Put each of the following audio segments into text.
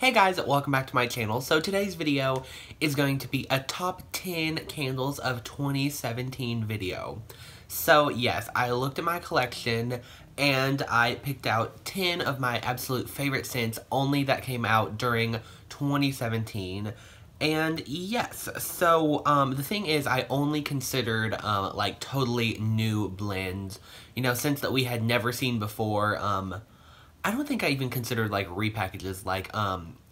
Hey guys, welcome back to my channel. So today's video is going to be a top 10 candles of 2017 video. So yes, I looked at my collection and I picked out 10 of my absolute favorite scents only that came out during 2017. And yes, so the thing is I only considered like totally new blends, you know, scents that we had never seen before. I don't think I even considered, like, repackages, like,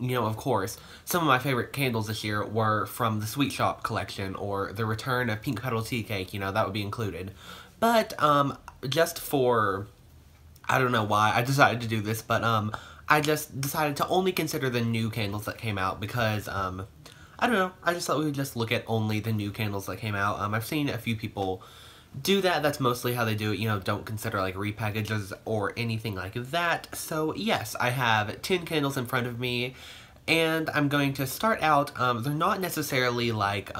you know, of course, some of my favorite candles this year were from the Sweet Shop collection, or the return of Pink Petal Tea Cake, you know, that would be included. But, just for, I don't know why I decided to do this, but, I just decided to only consider the new candles that came out, because, I don't know, I just thought we would just look at only the new candles that came out. I've seen a few people do that. That's mostly how they do it, you know, don't consider like repackages or anything like that. So yes, I have 10 candles in front of me, and I'm going to start out, they're not necessarily like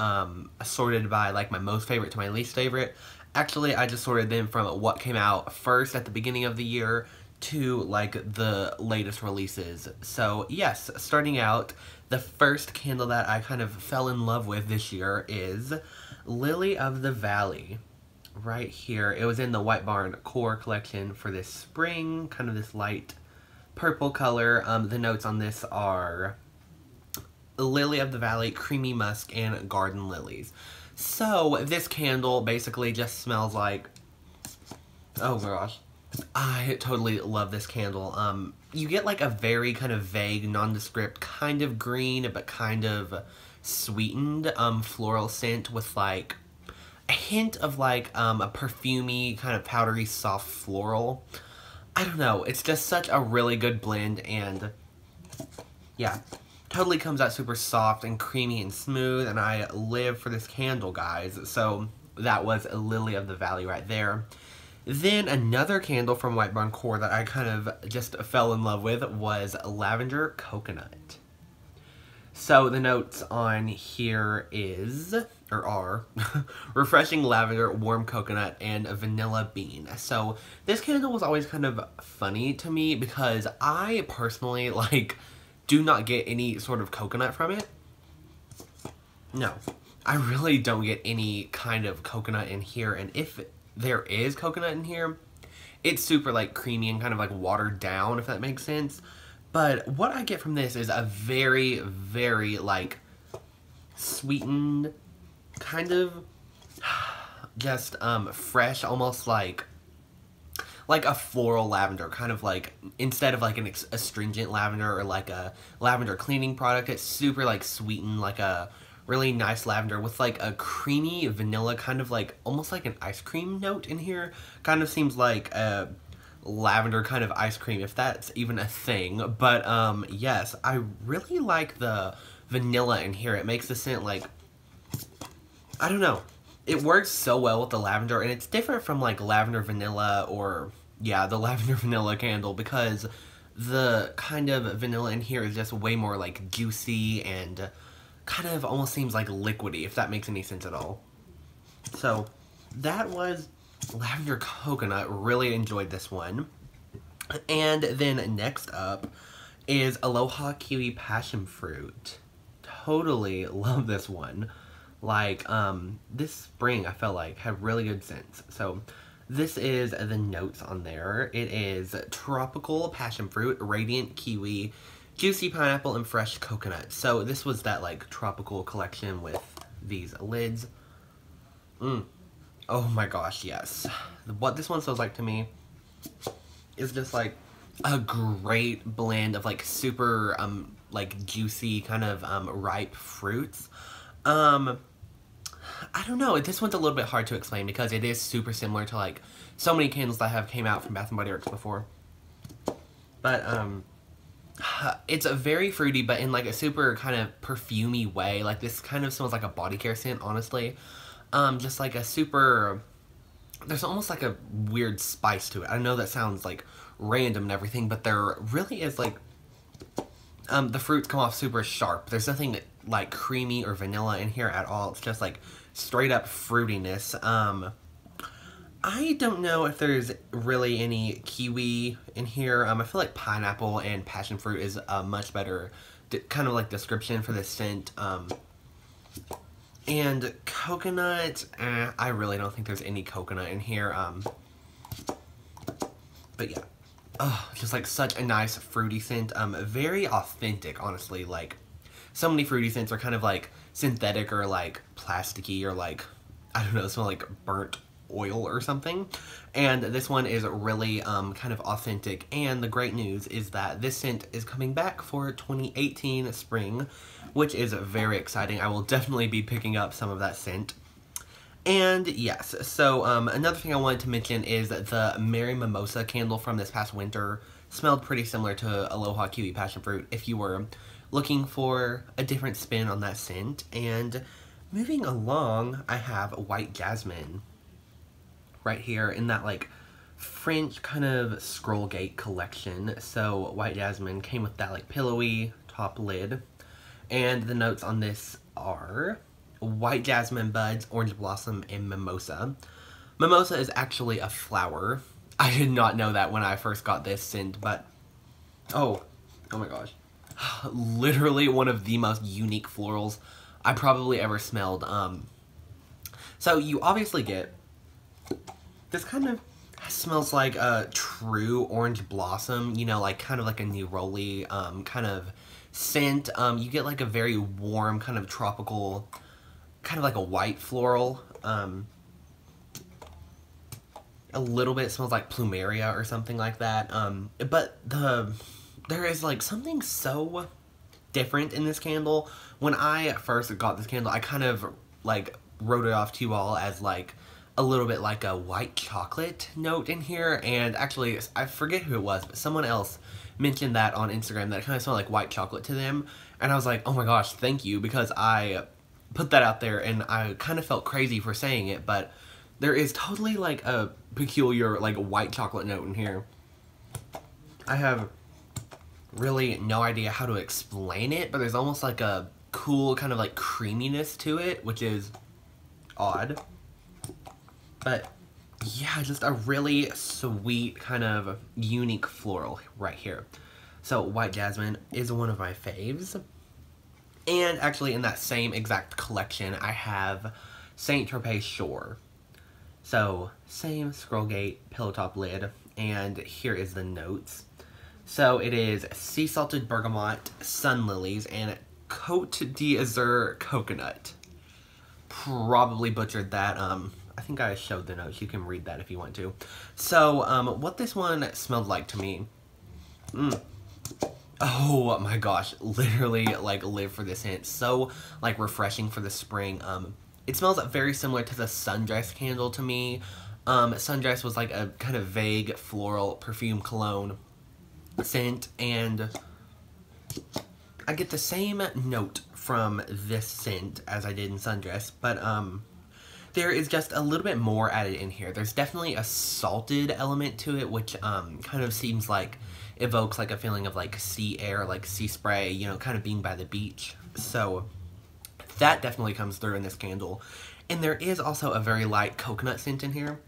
sorted by like my most favorite to my least favorite. Actually, I just sorted them from what came out first at the beginning of the year to like the latest releases. So yes, starting out, the first candle that I kind of fell in love with this year is Lily of the Valley. Right here. It was in the White Barn Core collection for this spring, kind of this light purple color. The notes on this are Lily of the Valley, Creamy Musk, and Garden Lilies. So this candle basically just smells like, oh gosh, I totally love this candle. You get like a very kind of vague, nondescript kind of green, but kind of sweetened floral scent with like a hint of like a perfumey, kind of powdery, soft floral. I don't know, it's just such a really good blend, and yeah, totally comes out super soft and creamy and smooth, and I live for this candle, guys. So that was a Lily of the Valley right there. Then another candle from White Barn Core that I kind of just fell in love with was Lavender Coconut. So the notes on here is, or are, refreshing lavender, warm coconut, and vanilla bean. So this candle was always kind of funny to me because I personally, like, do not get any sort of coconut from it. No, I really don't get any kind of coconut in here, and if there is coconut in here, it's super, like, creamy and kind of, like, watered down, if that makes sense. But what I get from this is a very, very, like, sweetened, kind of just fresh, almost like a floral lavender, kind of like, instead of like an astringent lavender or like a lavender cleaning product, it's super like sweetened, like a really nice lavender with like a creamy vanilla, kind of like, almost like an ice cream note in here. Kind of seems like a lavender kind of ice cream, if that's even a thing. But yes, I really like the vanilla in here. It makes the scent like, I don't know, it works so well with the lavender, and it's different from like lavender vanilla, or yeah, the lavender vanilla candle, because the kind of vanilla in here is just way more like juicy and kind of almost seems like liquidy, if that makes any sense at all. So that was Lavender Coconut. Really enjoyed this one. And then next up is Aloha Kiwi Passion Fruit. Totally love this one. Like, this spring I felt like had really good scents. So this is the notes on there. It is Tropical Passion Fruit, Radiant Kiwi, Juicy Pineapple, and Fresh Coconut. So this was that like tropical collection with these lids. Oh my gosh, yes. What this one smells like to me is just like a great blend of like super like juicy kind of ripe fruits. I don't know, this one's a little bit hard to explain because it is super similar to like so many candles that have came out from Bath & Body Works before. But it's a very fruity, but in like a super kind of perfumey way. Like this kind of smells like a body care scent, honestly. Just like a super, there's almost like a weird spice to it. I know that sounds like random and everything, but there really is like, the fruits come off super sharp. There's nothing like creamy or vanilla in here at all. It's just like straight up fruitiness. I don't know if there's really any kiwi in here. I feel like pineapple and passion fruit is a much better kind of like description for this scent. And coconut, I really don't think there's any coconut in here. But yeah, just like such a nice fruity scent. Very authentic, honestly. Like, so many fruity scents are kind of like synthetic or like plasticky or like, I don't know, smell like burnt oil or something. And this one is really kind of authentic. And the great news is that this scent is coming back for 2018 spring, which is very exciting. I will definitely be picking up some of that scent. And yes, so another thing I wanted to mention is that the Merry Mimosa candle from this past winter smelled pretty similar to Aloha Kiwi Passion Fruit if you were looking for a different spin on that scent. And moving along, I have White Jasmine right here in that like French kind of scroll gate collection. So White Jasmine came with that like pillowy top lid. And the notes on this are white jasmine buds, orange blossom, and mimosa. Mimosa is actually a flower. I did not know that when I first got this scent, but oh my gosh. Literally one of the most unique florals I probably ever smelled. So you obviously get this kind of smells like a true orange blossom, you know, like kind of like a neroli kind of scent. You get like a very warm kind of tropical, kind of like a white floral. A little bit smells like plumeria or something like that. But there is like something so different in this candle. When I first got this candle, I kind of like wrote it off to you all as like a little bit like a white chocolate note in here. And actually, I forget who it was, but someone else mentioned that on Instagram, that it kind of smelled like white chocolate to them. And I was like, oh my gosh, thank you, because I put that out there and I kind of felt crazy for saying it, but there is totally like a peculiar like white chocolate note in here. I have really no idea how to explain it, but there's almost like a cool kind of like creaminess to it, which is odd. But yeah, just a really sweet kind of unique floral right here. So White Jasmine is one of my faves. And actually in that same exact collection, I have Saint Tropez Shore. So same scroll gate, pillow top lid, and here is the notes. So it is sea salted bergamot, sun lilies, and Côte d'Azur coconut. Probably butchered that. I think I showed the notes. You can read that if you want to. So what this one smelled like to me. Oh my gosh, literally like live for this scent. So like refreshing for the spring. It smells very similar to the Sundress candle to me. Sundress was like a kind of vague floral perfume cologne scent, and I get the same note from this scent as I did in Sundress, but there is just a little bit more added in here. There's definitely a salted element to it, which kind of seems like evokes like a feeling of like sea air, like sea spray, you know, kind of being by the beach. So that definitely comes through in this candle. And there is also a very light coconut scent in here.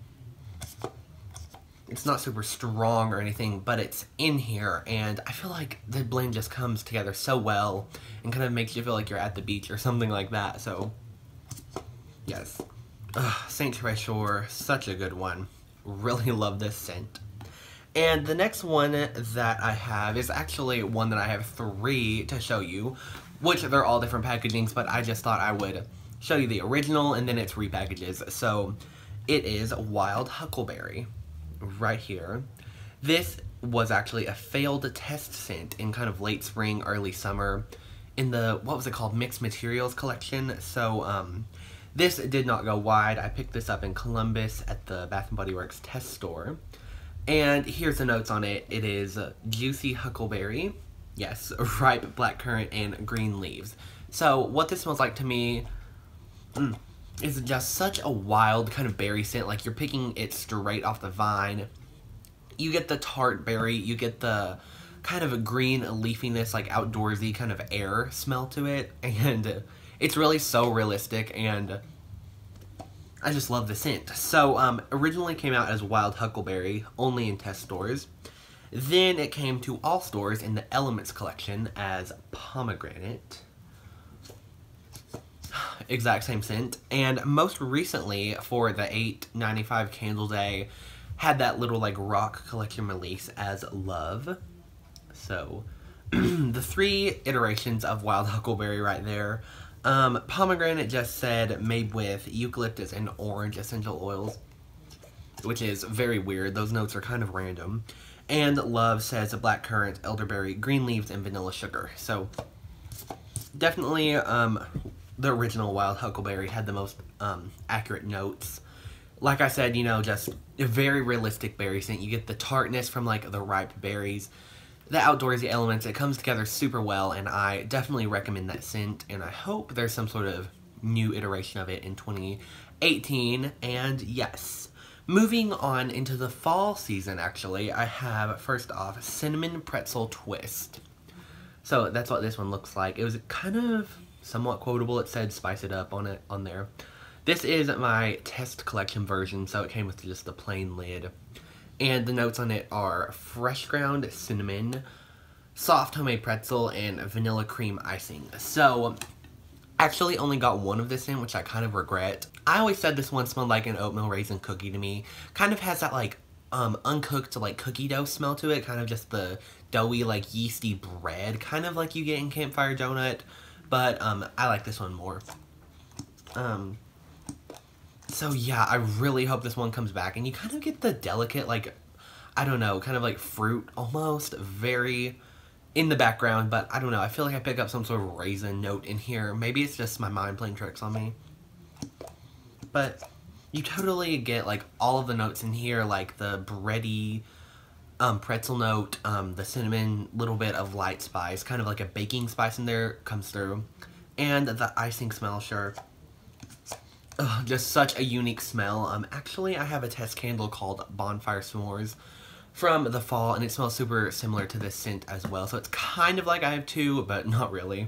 It's not super strong or anything, but it's in here, and I feel like the blend just comes together so well and kind of makes you feel like you're at the beach or something like that. So yes. Saint Tropez Shore, such a good one. Really love this scent. And the next one that I have is actually one that I have 3 to show you, which they're all different packagings, but I just thought I would show you the original and then its repackages. So it is Wild Huckleberry right here. This was actually a failed test scent in kind of late spring, early summer in the, what was it called, Mixed Materials collection. So this did not go wide. I picked this up in Columbus at the Bath & Body Works test store. And here's the notes on it. It is juicy huckleberry, yes, ripe blackcurrant, and green leaves. So what this smells like to me is just such a wild kind of berry scent. Like you're picking it straight off the vine. You get the tart berry, you get the kind of a green leafiness, like outdoorsy kind of air smell to it. And it's really so realistic, and I just love the scent. So, originally came out as Wild Huckleberry, only in test stores. Then it came to all stores in the Elements collection as pomegranate. Exact same scent. And most recently, for the $8.95 Candle Day, had that little like rock collection release as Love. So the 3 iterations of Wild Huckleberry right there. Pomegranate just said made with eucalyptus and orange essential oils, which is very weird. Those notes are kind of random. And Love says blackcurrant, elderberry, green leaves, and vanilla sugar. So definitely the original Wild Huckleberry had the most accurate notes. Like I said, you know, just a very realistic berry scent. You get the tartness from like the ripe berries, the outdoorsy elements. It comes together super well, and I definitely recommend that scent, and I hope there's some sort of new iteration of it in 2018. And yes, moving on into the fall season, actually, I have, first off, Cinnamon Pretzel Twist. So that's what this one looks like. It was kind of somewhat quotable. It said spice it up on there. This is my test collection version, so it came with just the plain lid. And the notes on it are fresh ground cinnamon, soft homemade pretzel, and vanilla cream icing. So, actually only got one of this in, which I kind of regret. I always said this one smelled like an oatmeal raisin cookie to me. Kind of has that like uncooked like cookie dough smell to it. Kind of just the doughy like yeasty bread, kind of like you get in Campfire Donut. But I like this one more. So yeah, I really hope this one comes back, and you kind of get the delicate, like, I don't know, kind of like fruit almost, very in the background, but I don't know, I feel like I pick up some sort of raisin note in here. Maybe it's just my mind playing tricks on me. But you totally get like all of the notes in here, like the bready pretzel note, the cinnamon, little bit of light spice, kind of like a baking spice in there comes through, and the icing smell, sure. Ugh, just such a unique smell. Actually, I have a test candle called Bonfire S'mores from the fall, and it smells super similar to this scent as well. So it's kind of like I have 2, but not really.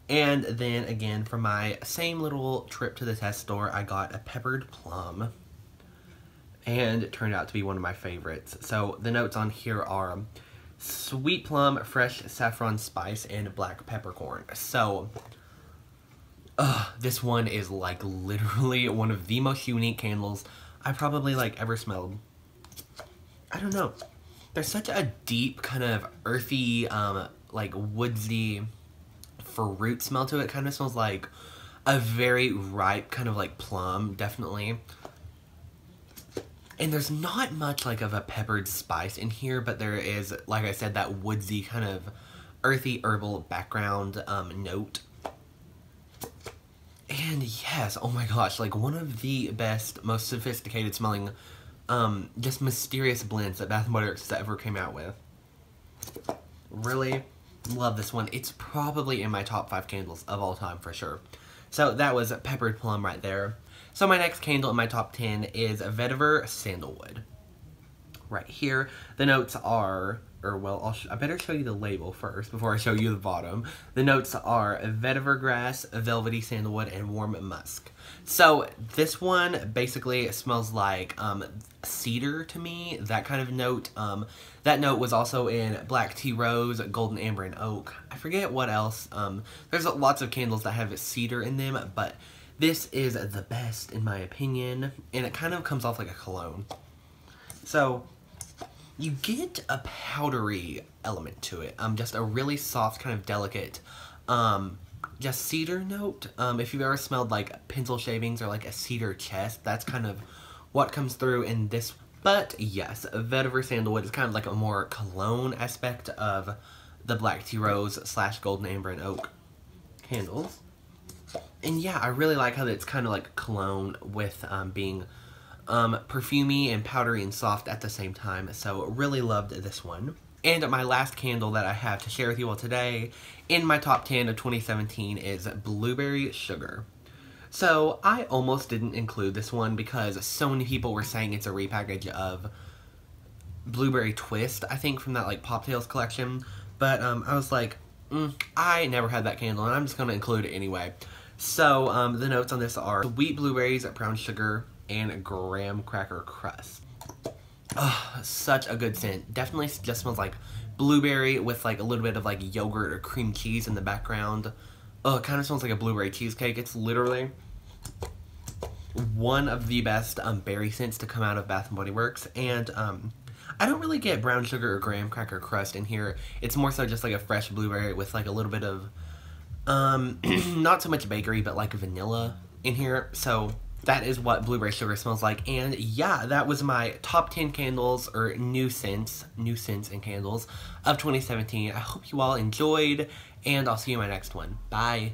And then again, for my same little trip to the test store, I got a peppered plum, and it turned out to be one of my favorites. So the notes on here are sweet plum, fresh saffron spice, and black peppercorn. So this one is like literally one of the most unique candles I probably like ever smelled. I don't know. There's such a deep kind of earthy, like woodsy fruit smell to it. Kind of smells like a very ripe kind of like plum, definitely. And there's not much like of a peppered spice in here, but there is, like I said, that woodsy kind of earthy herbal background note. And yes, oh my gosh, like one of the best, most sophisticated smelling, just mysterious blends that Bath & Body Works ever came out with. Really love this one. It's probably in my top 5 candles of all time for sure. So that was Peppered Plum right there. So my next candle in my top 10 is Vetiver Sandalwood. Right here, the notes are, or well, I better show you the label first before I show you the bottom. The notes are vetiver grass, velvety sandalwood, and warm musk. So this one basically smells like cedar to me, that kind of note. That note was also in black tea rose, golden amber, and oak. I forget what else. There's lots of candles that have cedar in them, but this is the best in my opinion, and it kind of comes off like a cologne. So you get a powdery element to it, just a really soft, kind of delicate, just cedar note. If you've ever smelled like pencil shavings or like a cedar chest, that's kind of what comes through in this. But yes, Vetiver Sandalwood is kind of like a more cologne aspect of the black tea rose / golden amber and oak candles. And yeah, I really like how it's kind of like cologne with being perfumey and powdery and soft at the same time. So really loved this one. And my last candle that I have to share with you all today in my top 10 of 2017 is Blueberry Sugar. So I almost didn't include this one because so many people were saying it's a repackage of Blueberry Twist, I think from that like Pop Tales collection. But I was like, I never had that candle and I'm just going to include it anyway. So the notes on this are sweet blueberries, brown sugar, and graham cracker crust. Such a good scent. Definitely just smells like blueberry with like a little bit of like yogurt or cream cheese in the background. It kind of smells like a blueberry cheesecake. It's literally one of the best berry scents to come out of Bath & Body Works. And I don't really get brown sugar or graham cracker crust in here. It's more so just like a fresh blueberry with like a little bit of not so much bakery, but like vanilla in here. So that is what blueberry sugar smells like. And yeah, that was my top 10 candles, or new scents and candles of 2017. I hope you all enjoyed, and I'll see you in my next one. Bye.